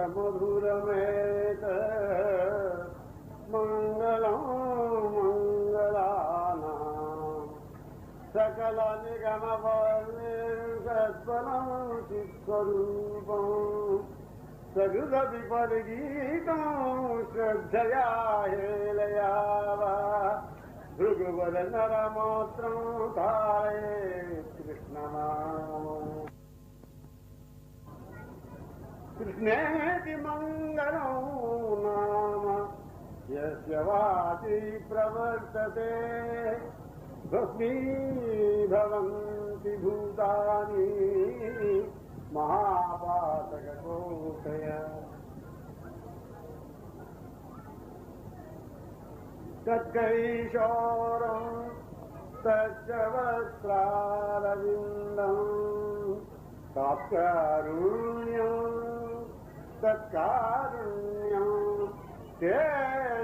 मधुरमेत मंगलम मंगलानां सकल निगम सत्फलं चित्स्वरूपं सकृत विपरीतं श्रद्धया हेलया वा भृगुवर नरमात्रं धारयेत् कृष्णनामम् कृष्णेति मंगलं नाम यस्य वाचि प्रवर्तते भस्मीभवन्ति भूतानि महापातककोटय तत्कैशोरं तच्च वस्त्रारविन्दम् तत्कारुण्यं ते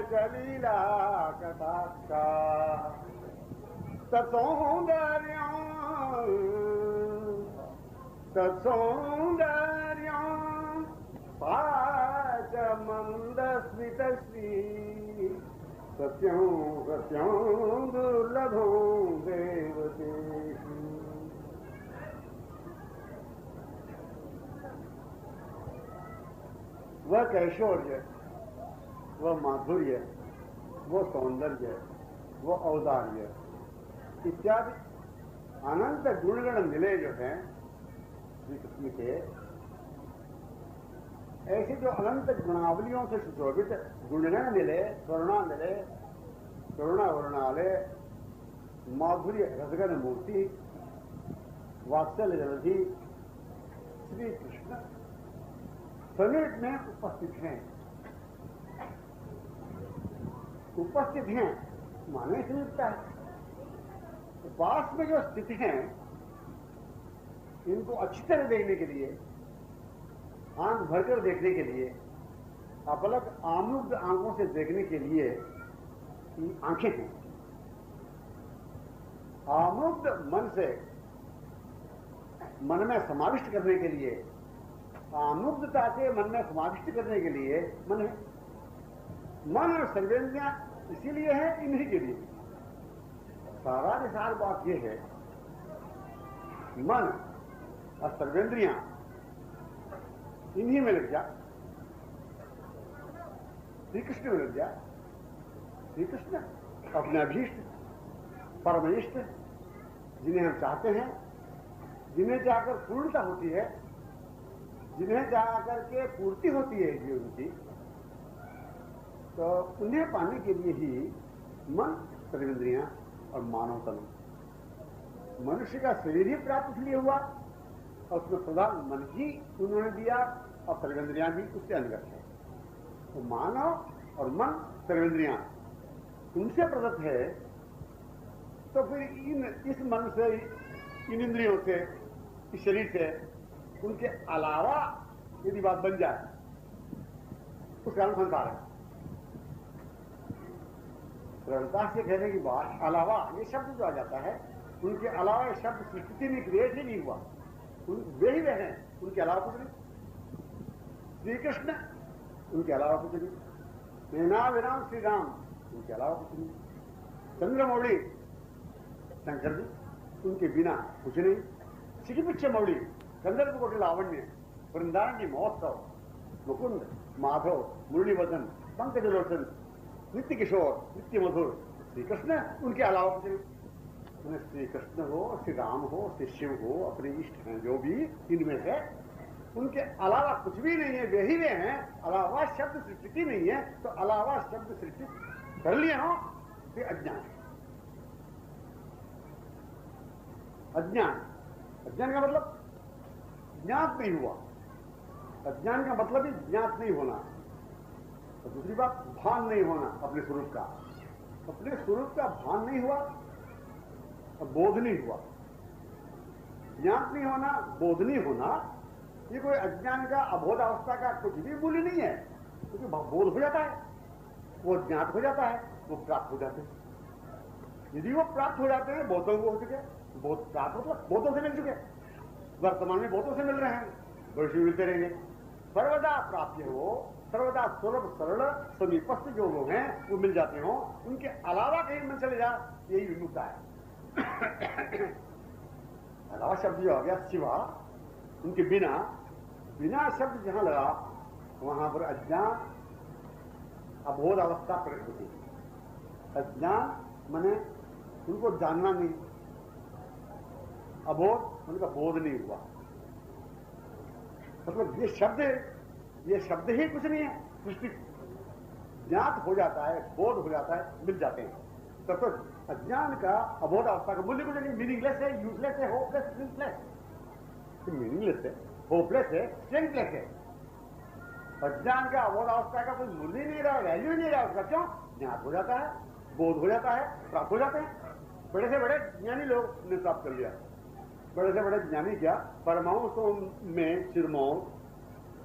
च लीलाकटाक्षा तत्सौन्दर्यं पाच मन्दस्मितश्री सत्यं सत्यं दुर्लभं देवतेषु। वह कैशोर्य, वह माधुर्य, वो सौंदर्य, वो औदार्य इत्यादि अनंत गुणगण मिले जो हैं श्री कृष्ण के, ऐसे जो अनंत गुणावलियों से सुशोभित गुणगण मिले, करुणा मिले, करुणा वर्णाले, माधुर्य रसगन मूर्ति, वात्सल्य जलधि श्री कृष्ण समीप में उपस्थित हैं। उपस्थित हैं माने समीपता है। तो पास में जो स्थित हैं इनको अच्छी तरह देखने के लिए, आंख भरकर देखने के लिए, अपलक आमुग्ध आंखों से देखने के लिए आंखें हैं। आमुग्ध मन से मन में समाविष्ट करने के लिए, आमुग्धता से मन में समाविष्ट करने के लिए मन है। मन और सर्वेंद्रियां इसीलिए है इन्हीं के लिए। सारा निसार बात यह है, मन और सर्वेंद्रियां इन्हीं में लग जा, श्री कृष्ण में लग जा। श्री कृष्ण अपने अभीष्ट परमेष्ट जिन्हें हम चाहते हैं, जिन्हें जाकर पूर्णता होती है, जिन्हें जाकर के पूर्ति होती है जीवन की, तो उन्हें पाने के लिए ही मन, सर्वेंद्रियां और मानव तन। मनुष्य का शरीर ही प्राप्त इसलिए हुआ और उसमें प्रधान मन ही उन्होंने दिया और सर्वेंद्रियां भी उससे अंगत है। तो मानव और मन, सर्वेंद्रियां उनसे प्रदत्त है, तो फिर इस मन से, इन इंद्रियों से, इस शरीर से, उनके अलावा यदि बात बन जाए उसका अनुसंधान है। सरलता से कहने की बात, अलावा ये शब्द जो आ जाता है, उनके अलावा ये शब्द सृष्टि में क्रिएट ही नहीं हुआ। वे ही वे हैं, उनके अलावा कुछ नहीं। श्री कृष्ण उनके अलावा कुछ नहीं। नैना विराम श्री राम उनके अलावा कुछ नहीं। चंद्रमौली शंकर जी उनके बिना कुछ नहीं। श्रीपिच्छ मौली, कंदर्प कोटि लावण्य, वृंदावन की महोत्सव, मुकुंद, माधव, मुरलीवर्धन, पंकजलोचन, नित्य किशोर, नित्य मधुर, श्री कृष्ण उनके अलावा कुछ नहीं। उन्हें श्री कृष्ण हो, श्री राम हो, श्री शिव हो, अपने इष्ट हैं जो भी इनमें से, उनके अलावा कुछ भी नहीं है। वे ही वे हैं। अलावा शब्द सृष्टि नहीं है, तो अलावा शब्द सृष्टि कर लिए हो तो अज्ञान। अज्ञान, अज्ञान का मतलब ज्ञात नहीं हुआ। अज्ञान का मतलब ही ज्ञात नहीं होना। और दूसरी बात, भान नहीं होना अपने स्वरूप का। अपने स्वरूप का भान नहीं हुआ और बोध नहीं हुआ। ज्ञात नहीं होना, बोध नहीं होना, ये कोई अज्ञान का, अबोध अवस्था का कुछ भी मूल्य नहीं है। क्योंकि बोध हो जाता है, वो ज्ञात हो जाता है, वो प्राप्त हो जाते हैं। यदि वो प्राप्त हो जाते हैं, बोधों को हो चुके, बोध प्राप्त मतलब बोधों से मिल चुके, वर्तमान में बोधों से मिल रहे हैं, भविष्य मिलते रहेंगे। सर्वदा प्राप्य हो, सर्वदा सुलभ सरल समीपस्थ जो लोग हैं वो मिल जाते हो, उनके अलावा कहीं मन चले जा, यही विमुक्ता है। अलावा शब्द जो आ गया सिवा, उनके बिना, बिना शब्द जहां लगा वहां पर अज्ञान अबोध अवस्था प्रकट होती है। अज्ञान माने उनको जानना नहीं, अबोध उनका बोध नहीं हुआ। मतलब ये शब्द ही कुछ नहीं है, सृष्टि ज्ञात हो जाता है, बोध हो जाता है, मिल जाते हैं। तो अज्ञान का अबोध अवस्था का मूल्य कुछ नहीं, मीनिंगलेस है, यूजलेस है, होपलेस, स्ट्रेंथलेस। मीनिंगलेस है, होपलेस है, स्ट्रेंथलेस है। अज्ञान का अबोध अवस्था का कोई मूल्य नहीं रहा, वैल्यू नहीं रहा उसका। क्यों? ज्ञात हो जाता है, बोध हो जाता है, प्राप्त हो जाते हैं। बड़े से बड़े ज्ञानी लोग ने प्राप्त कर लिया। बड़े से बड़े ज्ञानी क्या, परमांसों में चिरमौं,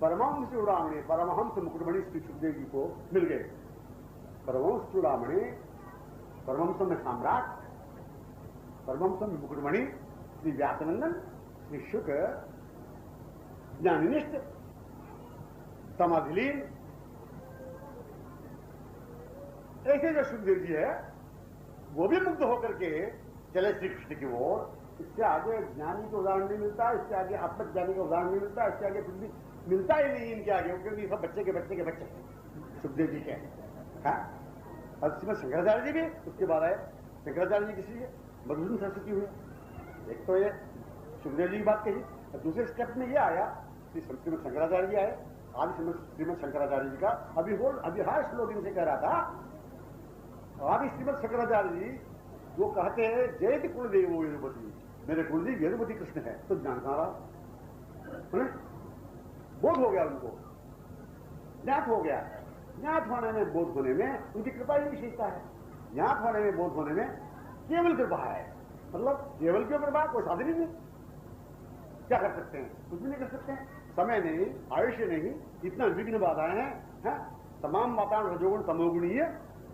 परमांस चूड़ामणि, परमहंस मुकुटमणि श्री सुखदेव जी को मिल गए। परमहंस चूड़ामणि, परमहंसों में सम्राट, परमहंसों में मुकुटमणि श्री व्यासनंदन, श्री शुक, ज्ञानिनिष्ठ, समाधिलीन, ऐसे जो सुखदेव जी है वो भी मुग्ध होकर के चले श्री कृष्ण की ओर। इससे आगे ज्ञानी का उदाहरण नहीं मिलता, इससे आगे आत्मज्ञानी का उदाहरण नहीं मिलता, इससे आगे कुछ भी मिलता ही नहीं इनके आगे, क्योंकि सब बच्चे के बच्चे के बच्चे सुखदेव जी के। हाँ, और इसमें शंकराचार्य जी भी उसके बाद आए। शंकराचार्य जी किसी मधुसूदन सरस्वती हुए। एक तो ये सुखदेव जी की बात कही, और दूसरे स्टेप में ये आया कि श्रीमद शंकराचार्य जी आए। आज श्रीमद शंकराचार्य जी का अभी हाई श्लोक इनसे कह रहा था। आदि श्रीमद शंकराचार्य जी वो कहते हैं जयति कुलदेव यदुपति, मेरे कुलदेव यदुपति कृष्ण है। तो ज्ञान कहां रहा? बोध हो गया, उनको ज्ञात हो गया। ज्ञात होने में, बोध होने में उनकी कृपा ही विशेषता है। ज्ञात होने में, बोध होने में केवल कृपा है। मतलब केवल क्यों कृपा? कोई साधन ही नहीं। क्या कर सकते हैं? कुछ भी नहीं कर सकते हैं। समय नहीं, आयुष्य नहीं, इतना विघ्न बाधाएं हैं, तमाम वातावरण रजोगुण तमोगुणीय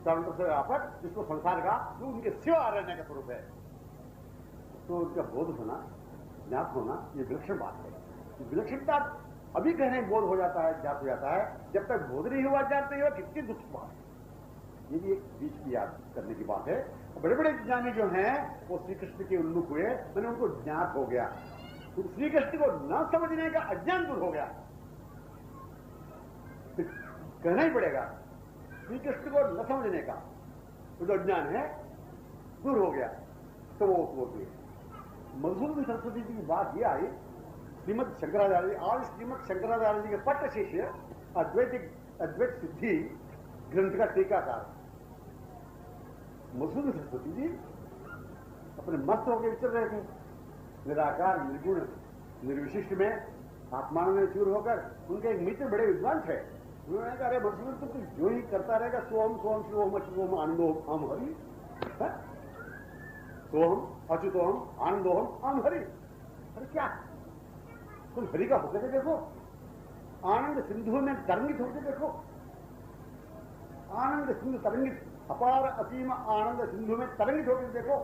चारों से आफत, जिसको संसार का जो उनके सिवा रहने का स्वरूप है। तो उनका बोध होना, ज्ञात होना, ये विलक्षण बात है। विलक्षणता अभी कहने बोध हो जाता है, ज्ञात हो जाता है। जब तक बोध नहीं हुआ, ज्ञात नहीं हुआ, कितनी दुख की बात है। ये भी एक बीच की याद करने की बात है। बड़े बड़े ज्ञानी जो हैं वो श्री कृष्ण के उन्मुख हुए, मैंने उनको ज्ञात हो गया। तो श्री कृष्ण को न समझने का अज्ञान दूर हो गया। तो कहना ही पड़ेगा, श्री कृष्ण को न समझने का तो जो अज्ञान है दूर हो गया। तो वो मधुसूदन सरस्वती जी की बात यह आई, श्रीमद शंकराचार्य, आज श्रीमद शंकराचार्य जी के पट्ट शिष्य अद्वैत सिद्धि ग्रंथ का टीकाकार मधुसूदन सरस्वती जी अपने मस्त होकर विचर रहे थे, निराकार, निर्गुण, निर्विशिष्ट में आत्मान में चूर होकर। उनके एक मित्र बड़े विद्वान थे, उन्होंने कहा, अरे मधुसूदन तो जो ही करता रहेगा, सोहम सोहम शिवोम अच्युतोहम आनंदोहम हरि, सोहम अच्युतोहम आनंदोहम हम हरि। अरे क्या तुम हरि का होकर के देखो, आनंद सिंधु में तरंगित होकर देखो, आनंद सिंधु तरंगित, अपार असीम आनंद सिंधु में तरंगित होकर देखो।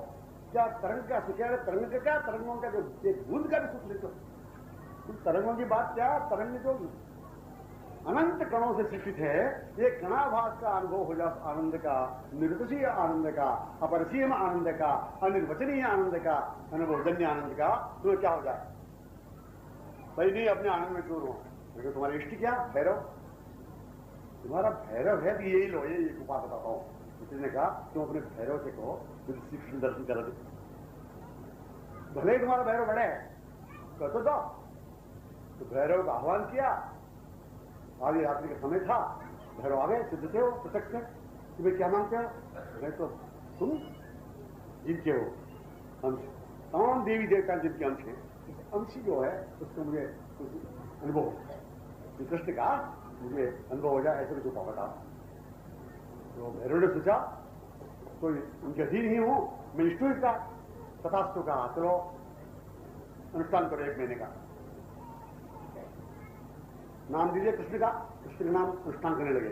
क्या तरंग का सुख है? तरंग का क्या? तरंगों का जो बूंद का भी सुख लेते हो। तरंगों की बात क्या? तरंग जो अनंत कणों से शिक्षित है, ये कणाभास का अनुभव हो जाए आनंद का, निर्वचनीय आनंद का, अपरिसीम आनंद का, अनिर्वचनीय आनंद का, अनुभवजन्य आनंद का, तुम्हें क्या हो जाए? भाई नहीं, अपने आनंद में चूर हो। देखो तुम्हारी इष्टि क्या? भैरव। तुम्हारा भैरव है, तो यही लो, ये एक उपाय बताता हूं। किसी ने कहा तुम अपने भैरव से कहो मुझे श्री कृष्ण दर्शन करा दे। भले ही तुम्हारा भैरव बड़े है, कह तो दो। तो भैरव का आह्वान किया, आधी रात्रि का समय था, भैरव आ गए, सिद्ध थे हो, प्रत्यक्ष थे कि भाई क्या मांगते हो? भाई तो तुम जिनके हो अंश, तमाम देवी देवता जिनके अंश है, अंश जो है उसको मुझे अनुभव, श्री कृष्ण का मुझे अनुभव हो जाए, ऐसे कुछ उपाय बताओ। तो भैरव ने सोचा तो उनके अधीन ही हूं, मैं इष्टू का तथास्तु का, चलो अनुष्ठान करो 1 महीने का, नाम दीजिए कृष्ण का, कृष्ण का नाम अनुष्ठान करने लगे।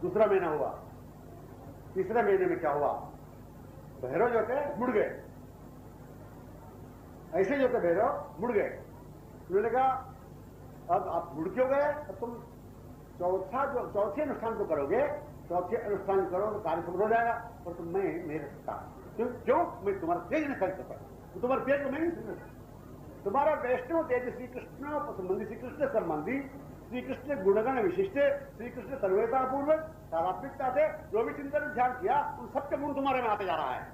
दूसरा महीना हुआ, तीसरे महीने में क्या हुआ? भैरव जो थे मुड़ गए, ऐसे जो थे भैरव मुड़ गए। उन्होंने कहा अब आप जुड़ क्यों गए? अब तुम चौथे अनुष्ठान को करोगे, चौथे अनुष्ठान करो तो कार्य समझ हो जाएगा। और तुम मैं नहीं रख सकता। क्यों? मैं तुम्हारा तेज नहीं कर सकता, तो तुम्हारे तेज को मैं नहीं समझ सकता। तुम्हारा वैष्णव तेज श्री कृष्ण संबंधी, श्री कृष्ण संबंधी, श्री कृष्ण गुणगण विशिष्ट, श्री कृष्ण सर्वतापूर्वक तादात्मिकता से जो भी चिंतन ध्यान किया उन सबके गुण तुम्हारे में आते जा रहा है।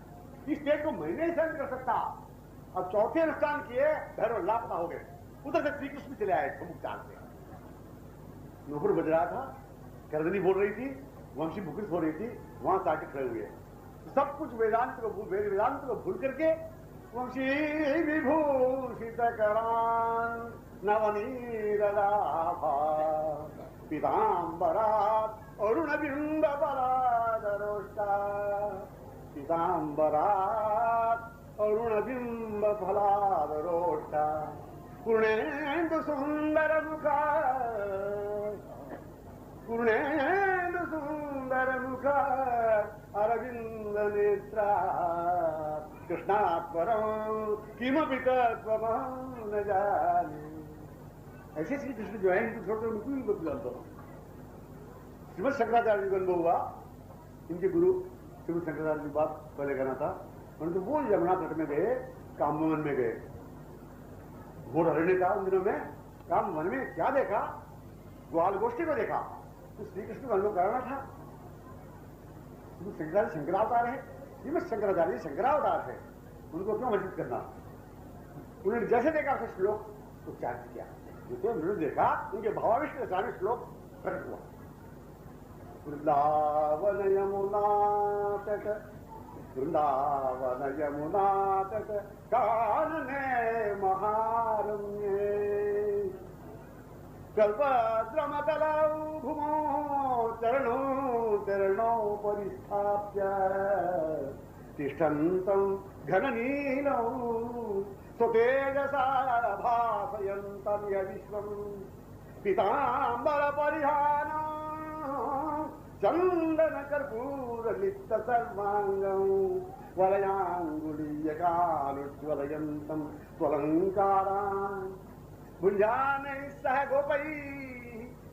इस तेज को मैं नहीं सहन कर सकता। अब चौथे अनुष्ठान किए, भैरव लापता हो गए, उधर से श्री कृष्ण चले आए प्रमुख चाल से। नूपुर बज रहा था, करदनी बोल रही थी, वंशी मुखरित हो रही थी, वहां से आके खड़े हुए। सब कुछ वेदांत को भूल करके वंशी विभूषित करान नवनीरदाभा पीतांबरात अरुण बिंब फलादरोष्टा, पीतांबरात अरुण बिंब फलादरोष्टा, पूर्णेन्दु सुंदर मुखा, पूर्णेन्दु सुंदर मुखा अरविंद नेत्रा, कृष्णात्परम किमपि तत्त्वमहं न जाने। ऐसे श्री कृष्ण जो है इनको छोड़कर मैं क्यों नहीं जानता हूं। श्रीमद शंकराचार्य जी को अनुभव हुआ, इनके गुरु श्रीमद शंकराचार्य जी बात पहले कहना था, परंतु वो यमुना तट में गए, कामवन में गए, घोर हरण्य था उन दिनों में। कामवन में क्या देखा? ग्वाल गोष्ठी को देखा। तो श्री कृष्ण को अनुभव कराना था। शंकराचार्य शंकरावतार है, श्रीमद शंकराचार्य शंकरावतार है, उनको क्यों वर्जित करना? उन्होंने जैसे देखा उसे श्लोक उच्चारित किया, जिसे उन्होंने देखा उनके भावाविष्ट सारे श्लोक प्रकट हुआ। वृंदावन यमुना तट, वृंदावन यमुना तट कानने महारण्ये, कल्पद्रुमतलौ भूमौ चरणौ परिस्थाप्य, तिष्ठन्तं घननीलौ स्वतेजसा भासयन्तं विश्वं, पीताम्बर परिधानं चन्दन कर्पूर लिप्त सर्वाङ्गं, वलयाङ्गुलीयकानुज्ज्वलयन्तं त्वलङ्कारान्, भुञ्जानैः सह गोपैः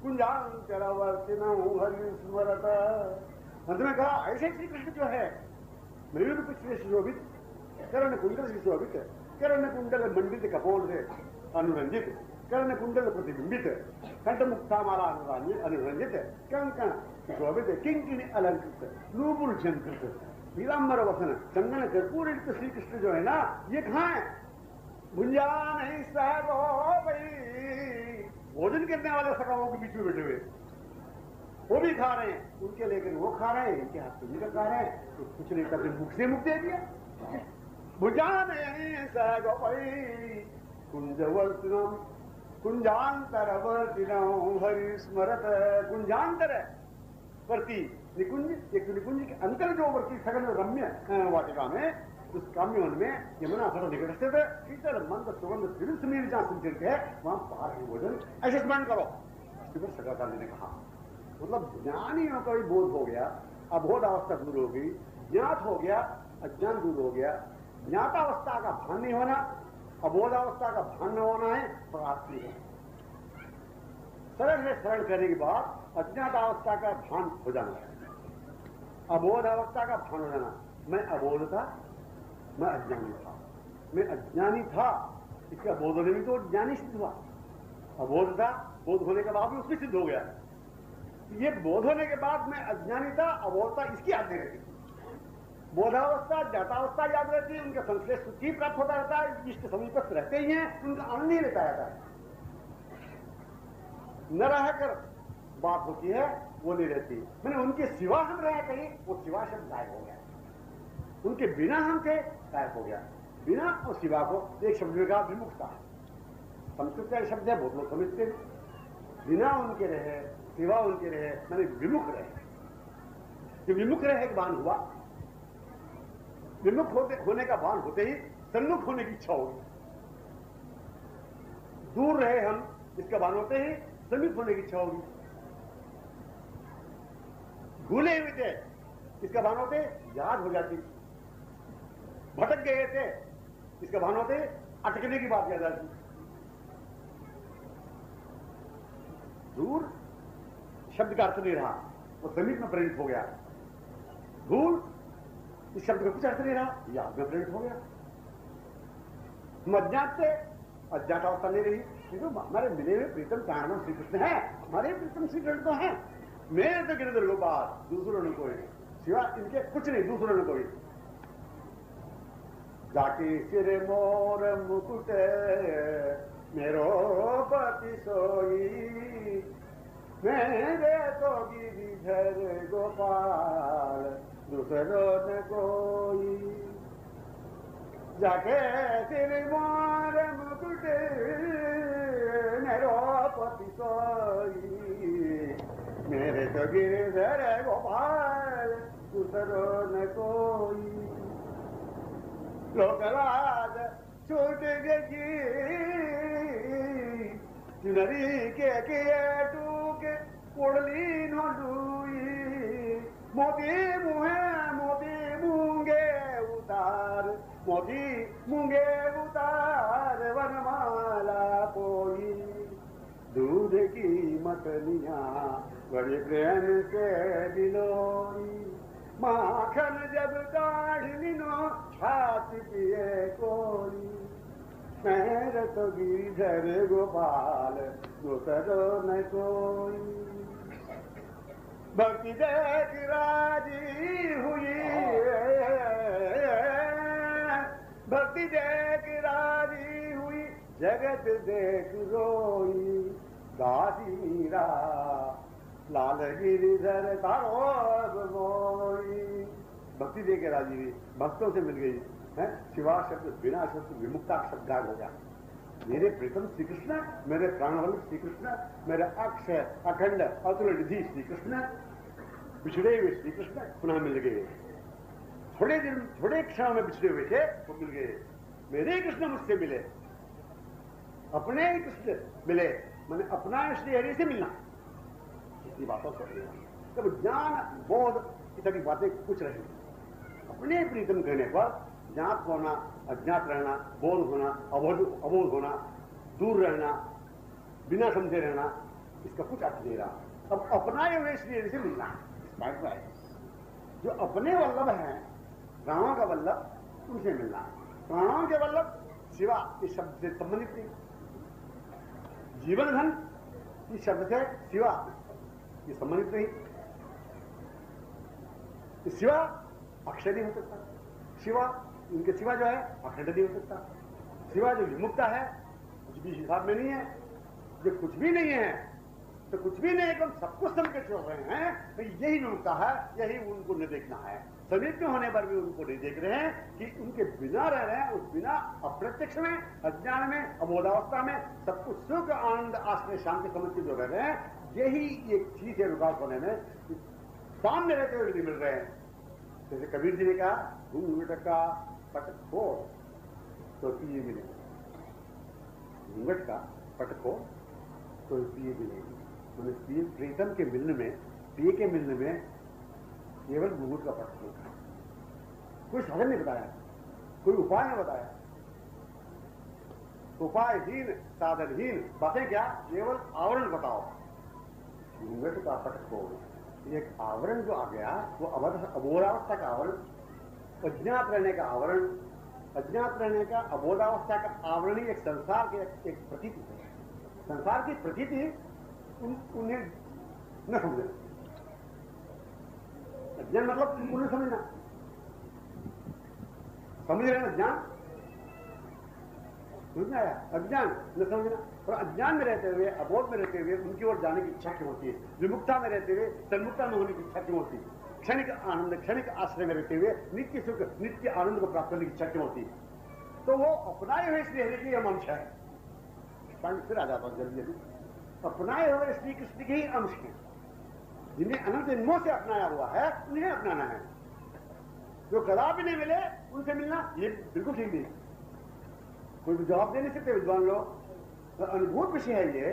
कुञ्जांचरवर्तिनौ हरिस्मरत। अंत में कहा ऐसे श्री कृष्ण जो है मयूर पुष्प से सुशोभित, कर्ण कुंडल से सुशोभित, कर्ण कुंडल मंडित कपोल से अनुरंजित, कर्ण कुंडल प्रतिबिंबित, कंठ मुक्तामाला अनुरंजित, कंकण सुशोभित, किंकिणी अलंकृत, नूपुर झंकृत, पीतांबर वसन, चंदन कर्पूर श्री कृष्ण जो है ना, ये कहाँ है? भुंजान ही साहब भाई, भोजन करने वाले सखाओं के बीच में बैठे हुए, वो भी खा रहे हैं, उनके लेकर वो खा रहे हैं, इनके हाथ से इनका खा रहे हैं, तो कुछ नहीं करते, मुख से मुख दे दिया। भुंजान ही साहब भाई, कुंजवर्तिनम कुंजांतरवर्तिनम हरि स्मरत, कुंजांतर वर्ती निकुंज, एक निकुंज के अंतर जो वर्ती सघन रम्य वाटिका में, उस काम्यवन में यमुना तट निकट स्थित शीतल मंद सुगंध तिल समीर जहां संचित है, वहां पार है भोजन, ऐसे स्मरण करो। श्रीमद शंकराचार्य ने कहा, मतलब ज्ञानियों का भी बोध हो गया, अबोध अवस्था दूर हो गई, ज्ञात हो गया, अज्ञान दूर हो गया। ज्ञातावस्था का भान नहीं होना, अबोधावस्था का भान न होना है प्राप्ति है। सरल से सरल करने के बाद अज्ञातावस्था का भान हो जाना है, अबोधावस्था का भान हो जाना। मैं अबोध था, मैं अज्ञानी था, मैं अज्ञानी था, इसका बोध होने में तो ज्ञानी सिद्ध हुआ। अबोध था, बोध होने के बाद भी उसमें सिद्ध हो गया। ये बोध होने के बाद मैं अज्ञानी था, अबोधता इसकी याद नहीं रहती। बोधावस्था ज्ञातावस्था याद रहती है, उनका संश्लेष सुख ही प्राप्त होता रहता है, जिसके समीपस्थ रहते ही हैं, उनका आनंद नहीं लेता रहता है। न रहकर बात होती है वो नहीं रहती। मैंने उनके सिवा हम रहे कहीं, वो सिवा शब्द गायब हो गया, उनके बिना हम थे गायब हो गया। बिना और सिवा को एक शब्द में कहा विमुखता है, संस्कृत का शब्द है, बहुत लोग समझते हैं। बिना उनके रहे, सिवा उनके रहे, मैंने विमुख रहे। जो विमुख रहे एक भान हुआ, विमुख होने का भान होते ही सन्मुख होने की इच्छा होगी। दूर रहे हम, इसका भान होते ही समीप होने की इच्छा होगी। भूले हुए थे, इसका भान होते याद हो जाती। भटक गए थे, इसका भान होते अटकने की बात याद आती। दूर शब्द का अर्थ नहीं रहा, वो समीप में परिणत हो गया। दूर इस शब्द का कुछ अर्थ नहीं रहा, याद में परिणत हो गया। अज्ञात से अज्ञात अवस्था नहीं रही, क्योंकि हमारे मिले हुए प्रीतम प्राण श्री कृष्ण है, हमारे प्रीतम श्री कृष्ण तो है। मेरे तो गिरधर गोपाल, दूसरों ने कोई सिवा इनके कुछ नहीं, दूसरों ने कोई। जाके सिर मोर मुकुट मेरो पति सोई, मेरे तो गिरिधर गोपाल दूसरों न कोई। जाके सिर मोर मुकुट मेरो पति सोई, मेरे तो गिरधर गोपाल दूसरों न कोई। लोकराज छूट गई चुनरी के टूक उड़ली नो डूई, मोती मूंगे उतार, मोती मूंगे उतार वनमाला पोई। दूध की मछलियां बड़े प्रेम से दिलोई, माखन जब काढ़ लिनो छाछ पिए कोई। मेरे तो गिरधर गोपाल दूसरों न कोई। भक्ति देख राजी हुई, भक्ति देख राजी हुई, जगत देख रोई। दासी मीरा लाल गिरिधर तारो मोई। भक्ति दे के राजी हुई, भक्तों से मिल गई है। शिवा शब्द बिना शब्द विमुक्ता शब्द गायब हो गया। मेरे प्रीतम श्री कृष्ण, मेरे प्राणवल्लभ श्री कृष्ण, मेरे अक्षय अखंड अतुल निधि श्री कृष्ण, बिछड़े हुए श्री कृष्ण पुनः मिल गए। थोड़े क्षण में बिछड़े हुए थे, वो मिल गए। मेरे कृष्ण मुझसे मिले, अपने ही कृष्ण मिले, मैंने अपना श्री हरि से मिलना। इतनी बातों से तब ज्ञान बोध की सभी बातें कुछ रही। अपने प्रीतम कहने पर ज्ञात होना, अज्ञात रहना, बोध होना, अबोध होना, दूर रहना, बिना समझे रहना, इसका कुछ अर्थ नहीं रहा। अब अपनाए हुए श्री हरि से मिलना, जो अपने वल्लभ हैं, प्राणों का वल्लभ, उनसे मिलना। प्राणों के वल्लभ शिवा इस शब्द से संबंधित नहीं, जीवन धन इस शब्द से शिवा ये संबंधित नहीं। शिवा अक्षय नहीं हो सकता, शिवा इनके सिवा जो है अखंड नहीं हो सकता। शिवा जो विमुक्ता है कुछ भी हिसाब में नहीं है। जो कुछ भी नहीं है तो कुछ भी नहीं, एकदम सब कुछ समझ के छोड़ रहे हैं, तो यही विमुक्ता है, यही उनको नहीं देखना है। समीप में होने पर भी उनको नहीं देख रहे हैं कि उनके बिना रह रहे हैं, उस बिना अप्रत्यक्ष में, अज्ञान में, अबोधावस्था में सब कुछ सुख आनंद आश्रय शांति समझ के जो रह रहे हैं, यही एक चीज है विकास होने में। सामने रहते हुए नहीं मिल रहे हैं। जैसे कबीर जी ने कहा, घूंघट का पट खोल तो पिए मिलेगी, घूंघट का पट खोल तो पिए मिलेगी। तो प्रीतम के मिलने में, पिए के मिलने में केवल घूंघट का पट खोल, कोई साधन नहीं बताया, कोई उपाय नहीं बताया। उपायहीन साधनहीन बातें क्या, केवल आवरण बताओ। घूंघट का पट खोल, एक आवरण जो आ गया वो अबोधावस्था का आवरण, अज्ञात रहने का आवरण, अज्ञात रहने का अबोधावस्था का आवरण ही एक संसार के एक प्रतीति है। संसार की प्रतीति उन्हें न समझना, अज्ञान मतलब उन्हें समझना, समझ रहे ना, ज्ञान समझ में आया, अज्ञान न समझना। और अज्ञान में रहते हुए, अबोध में रहते हुए उनकी ओर जाने की इच्छा क्यों होती है? विमुक्ता में रहते हुए तन्मुक्ता में होने की इच्छा क्यों होती है? क्षणिक आनंद, क्षणिक आश्रय में रहते हुए नित्य सुख, नित्य आनंद को प्राप्त करने की इच्छा क्यों होती है? तो वो अपनाए हुए श्री हरि की हम अंश है। फिर आ जाता हूं जल्दी जल्दी। अपनाए हुए श्री कृष्ण के ही अंश हैं, जिन्हें अनंत जन्मों से अपनाया हुआ है, उन्हें अपनाना है। जो कदापि नहीं मिले उनसे मिलना ये बिल्कुल ठीक नहीं। कोई भी जवाब दे नहीं सकते विद्वान लोग। तो अनुभूत विषय है ये,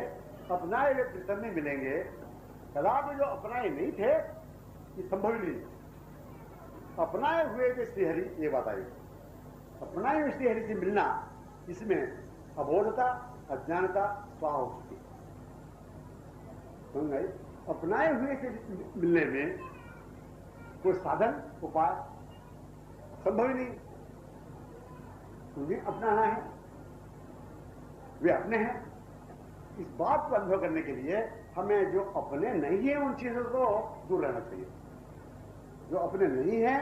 अपनाए हुए प्रीतम में मिलेंगे, कदापि जो अपनाए नहीं थे ये संभव ही नहीं। अपनाए हुए जो श्रीहरि, ये बात आई, अपनाए हुए श्रीहरि से मिलना, इसमें अबोधता, अज्ञानता स्वाहा हो सकती है। अपनाए हुए से मिलने में कोई साधन उपाय संभव ही नहीं। उन्हें अपनाना है, वे अपने हैं। इस बात को अनुभव करने के लिए हमें जो अपने नहीं है उन चीजों को दूर रहना चाहिए। जो अपने नहीं है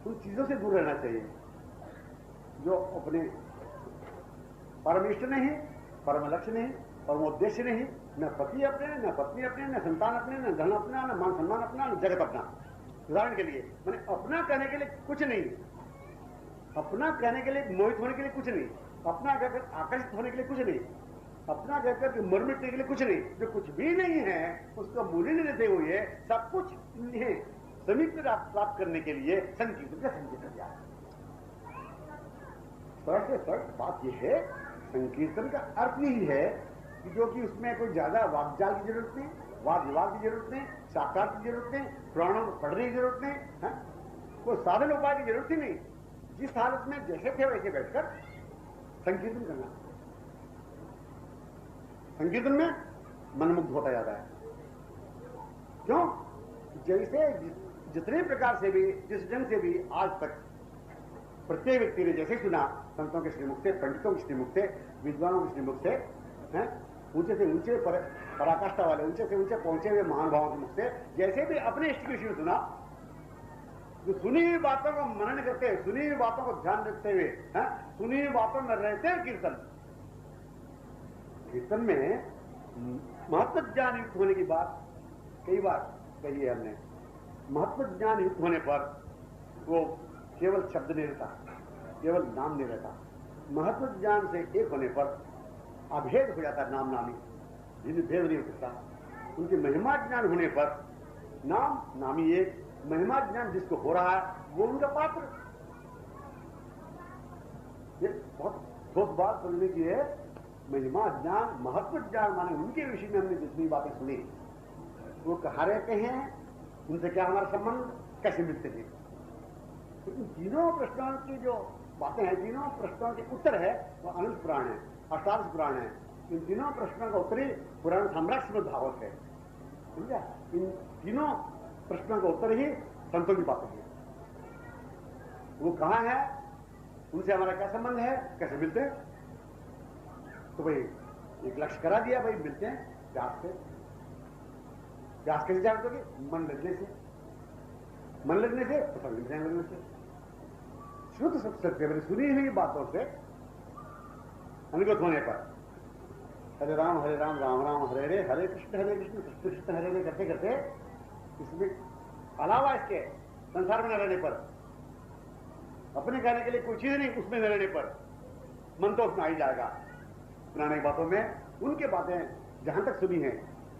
उन चीजों से दूर रहना चाहिए। जो अपने परम इष्ट नहीं, परम लक्ष्य नहीं, परम उद्देश्य नहीं, न पति अपने, न पत्नी अपने, न संतान अपने, न धन अपना, न मान सम्मान अपना, न जगत अपना। उदाहरण के लिए मैंने अपना कहने के लिए कुछ नहीं, अपना कहने के लिए मोहित होने के लिए कुछ नहीं, अपना कहकर आकर्षित होने के लिए कुछ नहीं, अपना कहकर मर मिटने के लिए कुछ नहीं। जो कुछ भी नहीं है उसका मूल्य नहीं देते हुए सब कुछ इन्हें समीप प्राप्त करने के लिए संकीर्तन का संकेत दिया है। सरल से सरल बात यह है, संकीर्तन का अर्थ यही है कि जो कि उसमें कोई ज्यादा वाक्जाल की जरूरत नहीं, वाद विवाद की जरूरत नहीं, साकार की जरूरत नहीं, पुराणों को पढ़ने की जरूरत नहीं है, कोई साधन उपाय की जरूरत ही नहीं। जिस हालत में जैसे थे वैसे बैठकर संकीर्तन करना। संकीर्तन में मनमुग्ध होता जाता है। क्यों? जैसे जितने प्रकार से भी, जिस ढंग से भी आज तक प्रत्येक व्यक्ति ने जैसे सुना, संतों के श्रीमुख से, पंडितों के श्रीमुख से, विद्वानों के श्रीमुख से, ऊंचे से ऊंचे पराकाष्ठा वाले, ऊंचे से ऊंचे पहुंचे हुए महानुभावों के मुख से जैसे भी अपने इष्ट के विषय में सुना, जो सुनी हुई बातों को मनन करते हैं, सुनी हुई बातों को ध्यान रखते हुए, सुनी हुई बातों में रहते हैं कीर्तन। कीर्तन में महत्व ज्ञान युक्त होने की बात कई बार कही है हमने। महत्व ज्ञान युक्त होने पर वो केवल शब्द नहीं रहता, केवल नाम नहीं रहता। महत्व ज्ञान से एक होने पर अभेद हो जाता है, नाम नामी, जिन्हें भेद नहीं हो सकता। उनकी महिमा ज्ञान होने पर नाम नामी एक, महिमा ज्ञान जिसको हो रहा है वो उनका पात्र। ये बहुत ठोस बात समझने की है। महिमा ज्ञान, महत्व ज्ञान माने उनके विषय में हमने जितनी बातें सुनी, वो कहाँ रहते हैं, उनसे क्या हमारा संबंध, कैसे मिलते हैं। तो इन तीनों प्रश्नों की जो बातें हैं, तीनों प्रश्नों के उत्तर है वो अनंत पुराण है, अष्टादश पुराण है। इन तीनों प्रश्नों का उत्तर ही पुराण सम्राट श्रीमद् भागवत है। समझा? इन तीनों प्रश्नों का उत्तर ही संतों की बातें हैं। वो कहां है, उनसे हमारा क्या संबंध है, कैसे मिलते हैं। तो भाई एक लक्ष्य करा दिया, भाई मिलते हैं व्यास से। व्यास कैसे जानते हो? मन लगने से, मन लगने से तो सब मिलते हैं लगने से। शुद्ध सत्य मैंने सुनी हुई बातों से अनुगत होने पर हरे राम राम राम हरे हरे, हरे कृष्ण कृष्ण कृष्ण हरे हरे करते करते इसमें अलावा इसके संसार में न रहने पर, अपने कहने के लिए कोई चीज नहीं, उसमें न रहने पर मन तो उसमें आ ही जाएगा। पुरानी बातों में उनके बातें जहां तक सुनी है,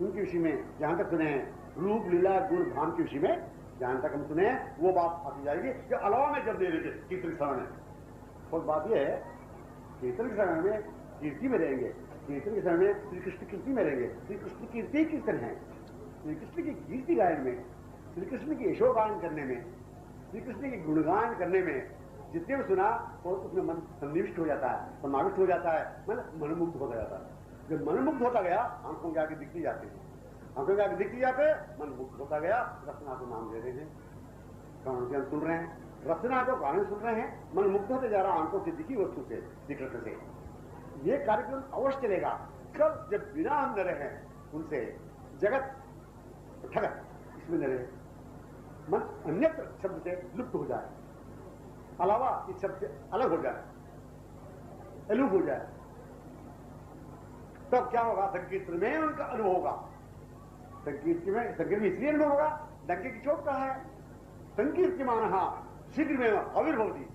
उनके विषय में जहां तक सुने हैं, रूप लीला गुण धाम के विषय में जहां तक हम सुने हैं, वो बात आती जाएगी कि अलावा में जब नहीं रहते कीर्तन श्रवण है। और बात यह है, कीर्तन श्रवण में कीर्ति में रहेंगे, कीर्तन के समय में श्री कृष्ण कीर्ति में रहेंगे। श्री कृष्ण कीर्ति कीर्तन है। श्री कृष्ण की कीर्ति गायन में, श्री कृष्ण की यशोगान करने में, श्री कृष्ण की गुणगान करने में जितने भी सुना और उसमें मन सन्निविष्ट हो जाता है, समाविष्ट हो जाता है, मतलब मनमुग्ध होता जाता है। जब मनमुग्ध होता गया, आंखों के आगे दिखती जाती है, आंखों के आगे दिखती जाते, मनमुग्ध होता गया। रचना को नाम दे रहे हैं, कानों से हम सुन रहे हैं, रचना को गाने सुन रहे हैं, मन मुग्ध होते जा रहा आंखों से दिखी वस्तु से, विकृत से। ये कार्यक्रम अवश्य चलेगा कब, जब बिना हम न रहे उनसे, जगत ठगत इसमें न रहे, मन अन्यत्र शब्द से लुप्त हो जाए, अलावा इस शब्द से अलग हो जाए, अलूप हो जाए, तब क्या होगा? संकीर्तन में उनका अनुभव होगा। संकीर्तन में इसलिए अनुभव होगा, डंके की चोट कहा है, संकीर्तमान शीघ्र में आविर्भवती।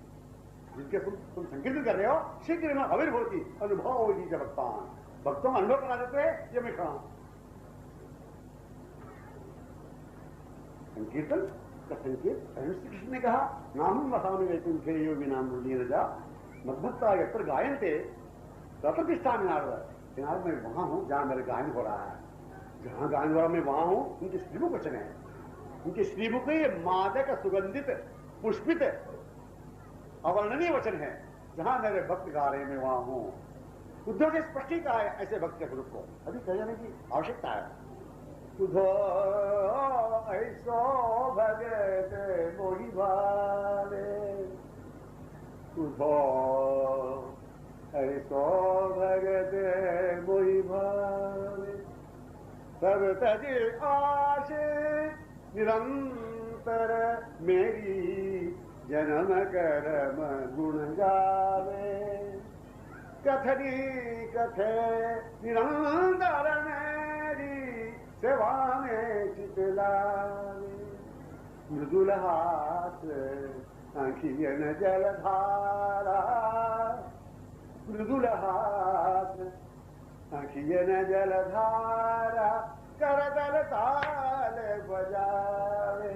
जिनके तुम संकीर्तन कर रहे हो, शीघ्र में आविर्भवती अनुभव होगी। जब भक्तों का अनुभव करा देते हैं, ये मैं खड़ा हूं। संकीर्तन का संकेत श्री कृष्ण ने कहा, नाम वसानु वैकुंठे योगी नाम रजा मद्भक्ता यत्र गायन थे तत्र में नारद। मैं वहां हूं जहां मेरा गायन हो रहा है, जहां गायन हो रहा मैं वहां हूं। उनके श्रीमुख वचन है, उनके श्रीमुख ये मादक सुगंधित पुष्पित अवर्णनीय वचन है। जहां मेरे भक्त गा रहे हैं मैं वहां हूं। उद्धव ने स्पष्ट ही कहा है ऐसे भक्त के स्वरूप को अभी कह जाने की आवश्यकता है। तुझो ऐसो भगत मोहि भावे, तुझो ऐसो भगत मोहि भावे, सब तज आश निरंतर मेरी, जन्म कर्म गुण गावे, कथनी कथे निरंतर मेरी, सेवा में चित लावे, मृदुल हाथ आँखियन जलधारा, मृदुल हाथ आँखियन जलधारा, करतल ताल बजावे,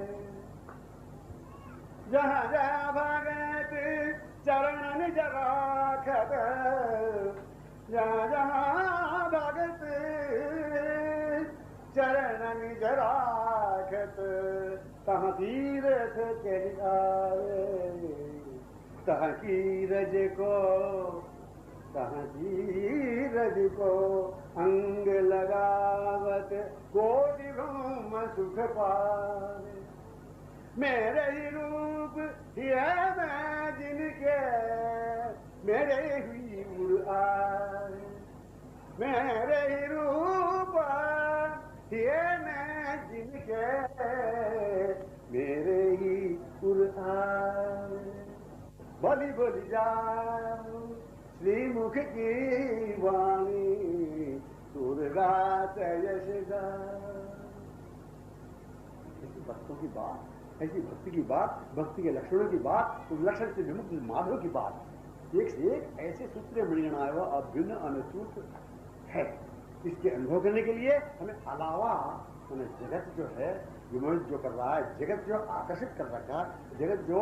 जहाँ जहाँ भगत चरण निज राखत, जहाँ जहाँ भगत चरण निज राखत, तहाँ तीरथ चलि आवे, तहाँ कीरज को, तहाँ धीरज को अंग लगावत, कोटि ब्रह्म सुख पावे, मेरे ही रूप ये मैं जिनके, मेरे ही उड़ आए, मेरे ही रूप ये मैं जिनके, मेरे ही उड़ आए, बलि बलि जाऊं श्रीमुख की वाणी, सुरगात यश गान। ऐसी भक्तों की बात, ऐसी भक्ति की बात, भक्ति के लक्षणों की बात, उस लक्षण से विमुक्त माधव की बात, एक से एक ऐसे सूत्र मणिगणाय व अभ्युन्न अनुसूत है। इसके अनुभव करने के लिए हमें अलावा हमें जगत जो है विमोहित जो कर रहा है, जगत जो आकर्षित कर रखा है, जगत जो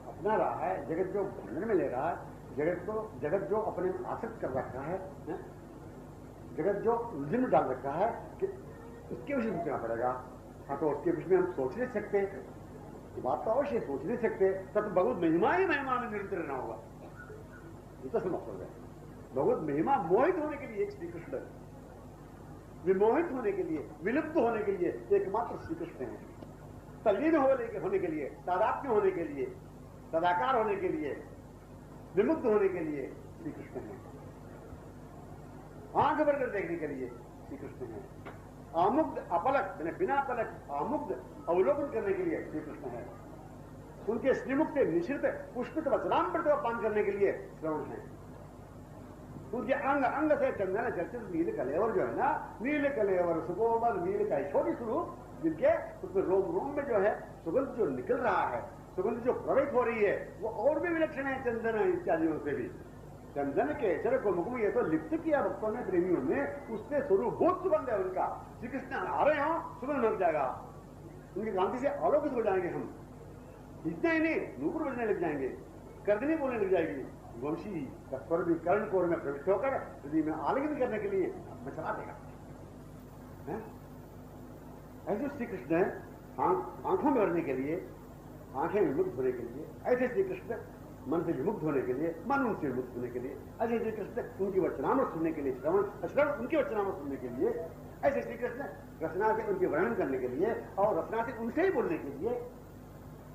अपना रहा है, जगत जो बंधन में ले रहा है, जगत जो अपने में आसक्त कर रखा है, जगत जो उलझन में डाल रखा है, कि उसके विषय सोचना पड़ेगा। हाँ, तो उसके विषय में हम सोच नहीं सकते, बात तो अवश्य सोच नहीं सकते, तब तो भगवत महिमा ही महिमा में निरंतर रहना होगा। ये तो समझ है भगवत महिमा मोहित होने के लिए एक श्री कृष्ण, विमोहित होने के लिए, विलुप्त होने के लिए एकमात्र श्री कृष्ण है। तल्लीन होने के लिए, तादात्म्य होने के लिए, सदाकार होने के लिए, विमुक्त होने के लिए श्री कृष्ण है। आंख भरकर देखने के लिए श्री कृष्ण है। आमुग्ध अपलक यानी बिना पलक आमुग्ध अवलोकन करने के लिए श्री कृष्ण है। उनके श्रीमुख से निश्चित पुष्पित वचनामृत का पान करने के लिए श्रवण है। उनके अंग अंग से चंदन चर्चित नील कलेवर जो है ना, नील कलेवर सुकोमल नील का छोटी स्वरूप, जिनके उसमें रोम रोम में जो है सुगंध जो निकल रहा है, सुगंध जो प्रवहित हो रही है, वो और भी विलक्षण है चंदन इत्यादियों से भी। चंदन के चर को मुख में ये तो लिप्त किया भक्तों ने, प्रेमियों ने, उससे स्वरूपभूत सुगंध है उनका। श्री कृष्ण आ रहे हो, सुगंध लग जाएगा, उनकी क्रांति से आलोकित हो जाएंगे हम। इतना ही नहीं, नूपुर बजने लग जाएंगे, कर्दनी बोलने लग जाएगी, वंशी का स्वर भी कर्ण कोर में प्रविष्ट होकर हृदय में आलिंगन करने के लिए मचला देगा। ऐसे श्री कृष्ण आंखों में भरने के लिए, आंखें विमुक्त होने के लिए, ऐसे श्री कृष्ण मन से विमुक्त होने के लिए, मन उनसे विमुक्त होने के लिए, ऐसे श्री कृष्ण उनकी वचनामृत सुनने के लिए, श्रवण उनकी वचनामृत सुनने के लिए, ऐसे श्री कृष्ण रचना से उनके वर्णन करने के लिए और रचना से उनसे ही बोलने के लिए,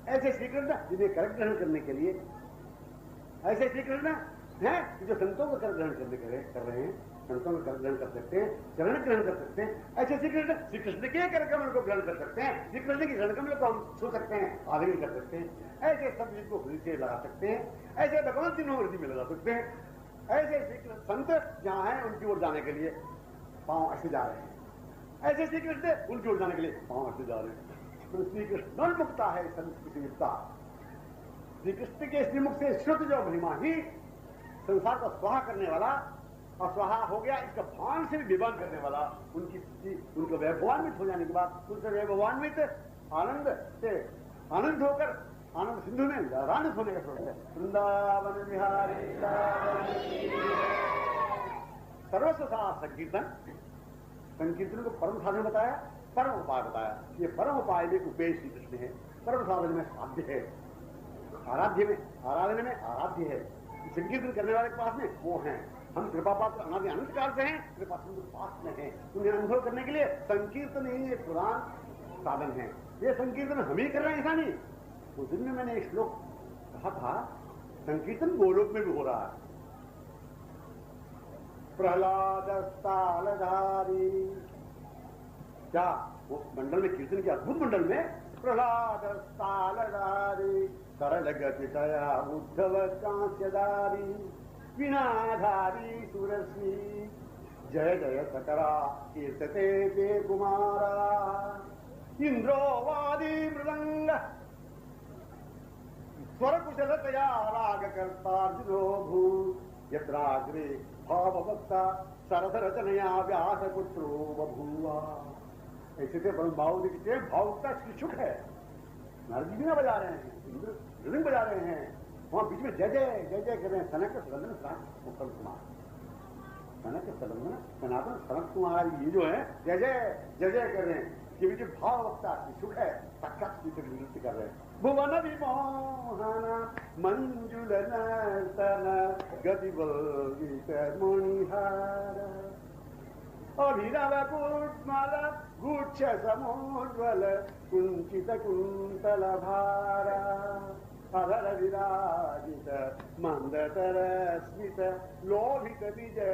ऐसे श्री कृष्ण जिन्हें कर ग्रहण करने के लिए, ऐसे श्री कृष्ण हैं जो संतों को कर ग्रहण कर रहे हैं, संतों को कर ग्रहण कर सकते हैं, चरण ग्रहण कर सकते हैं। ऐसे श्री कृष्ण के कर कमल को ग्रहण कर सकते हैं, श्री कृष्ण की चरण कमल को हम छू सकते हैं, आलिंगन कर सकते हैं। ऐसे सब जिनको हृदय से लगा सकते हैं, ऐसे भगवान तीनों हृदय में लगा सकते हैं। ऐसे श्री कृष्ण संत जहां हैं उनकी ओर जाने के लिए पांव ऐसे जा रहे हैं, ऐसे श्री कृष्ण उनकी ओर जाने के लिए पांव ऐसे जा रहे हैं। तो श्री कृष्ण मुक्ता है संत की युक्ता। श्री कृष्ण के श्रीमुख से शुद्ध जो महिमा ही संसार को स्वाहा करने वाला, और स्वाहा हो गया इसका भान से भी विभान करने वाला, उनके वैभवान्वित हो जाने के बाद उनसे वैभवान्वित आनंद से आनंद होकर आनंद सिंधु में लहरान्वित होने का स्वरूप है। वृंदावन बिहारी सर्वस्व संकीर्तन, संकीर्तन को परम साधन बताया, परम उपाय बताया। ये परम उपाय में उपेश श्री कृष्ण है, परम साधन में साध्य है, आराध्य में आराधना में आराध्य है, संकीर्तन करने वाले के पास में वो है। हम कृपा पात्र अनादि अनंत काल से हैं, कृपा सिंधु पास में हैं। उन्हें अनुभव करने के लिए संकीर्तन ही एक प्रधान साधन है। ये संकीर्तन हम ही कर रहे हैं, ऐसा नहीं। उस दिन में मैंने एक श्लोक कहा था, संकीर्तन गोलोक में भी हो रहा है। प्रहलाद स्थालधारी, क्या वो मंडल में कीर्तन के अद्भुत मंडल में प्रहलाद स्थालधारी सरल गति दया उद्धव कांस्यधारी विनाधारी सुरश्री जय जय सकरा कीर्तते ते कुमारा इंद्रोवादी मृदंग स्वर कुशलतया राग कर्तार्जुनो भू यत्राग्रे भावभक्ता सरसरचनया व्यासपुत्रो बभूवा। ऐसे थे परम भाव दिखते भावुकता शिक्षुक है। नारद जी बजा रहे हैं, इंद्र मृदंग बजा रहे हैं, वहां बीच में जय जय जय जय कर रहे हैं। सनक सनंदन सनत कुमार, सनक सनंदन सनातन सनत कुमार, ये जो है जय जय जय जय कर रहे हैं। ये बीच भाववक्ता शिक्षुक है, साक्षात नृत्य कर रहे हैं। भुवन विमोहन मंजुल नर्तन गतिबलित मणिहार अभिनव कुट्मल गुच्छ समोज्वल कुंचित कुंतल भारा अधर विराजित मंदतर स्मित लोभित विजय